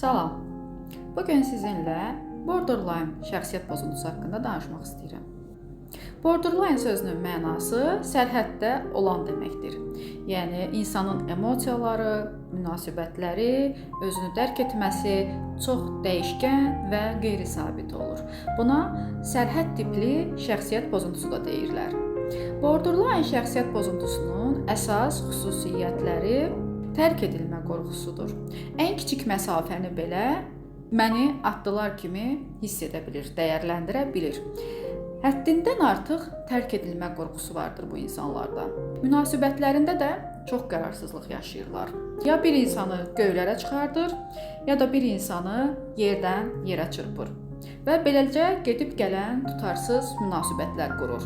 Salam. Bugün sizinlə borderline şəxsiyyət pozuntusu haqqında danışmaq istəyirəm. Borderline sözünün mənası sərhəddə olan deməkdir. Yəni insanın emosiyaları, münasibətləri, özünü dərk etməsi çox dəyişkən və qeyri-sabit olur. Buna sərhəd tipli şəxsiyyət pozuntusu da deyirlər. Borderline şəxsiyyət pozuntusunun əsas xüsusiyyətləri tərk edilmə qorxusudur. Ən kiçik məsafəni belə məni atdılar kimi hiss edə bilir, dəyərləndirə bilir. Həddindən artıq tərk edilmə qorxusu vardır bu insanlarda. Münasibətlərində də çox qərarsızlıq yaşayırlar. Ya bir insanı göylərə çıxardır, ya da bir insanı yerdən yerə çırpır və beləcə gedib gələn tutarsız münasibətlər qurur.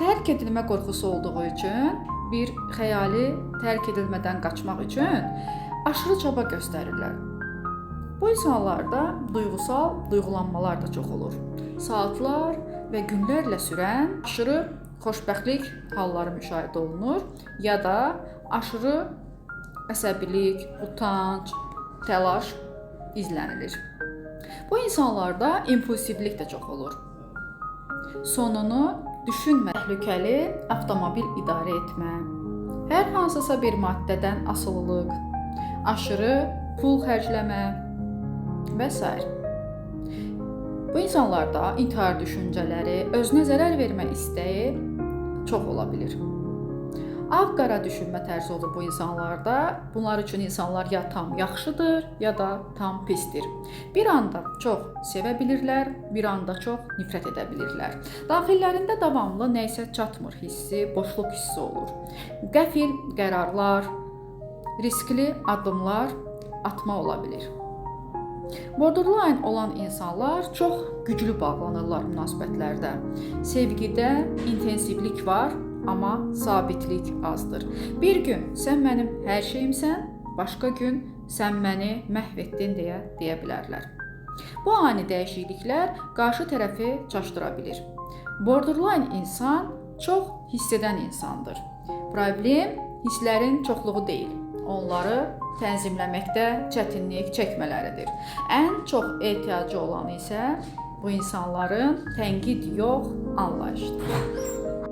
Tərk edilmə qorxusu olduğu üçün bir xəyali tərk edilmədən qaçmaq üçün aşırı çaba göstərirlər. Bu insanlarda duyğulanmalar da çox olur. Saatlar və günlərlə sürən aşırı xoşbəxtlik halları müşahidə olunur ya da aşırı əsəbilik, utanc, təlaş izlənilir. Bu insanlarda impulsivlik də çox olur. Sonunu düşünmə, təhlükəli avtomobil idarə etmə, hər hansısa bir maddədən asılılıq, aşırı pul xərcləmə və s. Bu insanlarda intihar düşüncələri, özünə zərər vermə istəyi çox ola bilir. Ağ-qara düşünmə tərzi olur bu insanlarda. Bunlar üçün insanlar ya tam yaxşıdır, ya da tam pisdir. Bir anda çox sevə bilirlər, bir anda çox nifrət edə bilirlər. Daxillərində davamlı nəysə çatmır hissi, boşluq hissi olur. Qəfil qərarlar, riskli addımlar atma ola bilir. Borderline olan insanlar çox güclü bağlanırlar münasibətlərdə. Sevgidə intensivlik var, amma sabitlik azdır. Bir gün sən mənim hər şeyimsən, başqa gün sən məni məhv etdin deyə bilərlər. Bu ani dəyişikliklər qarşı tərəfi çaşdıra bilir. Borderline insan çox hiss edən insandır. Problem hisslərin çoxluğu deyil, onları tənzimləməkdə çətinlik çəkmələridir. Ən çox ehtiyacı olan isə bu insanların tənqid yox, anlayışdır.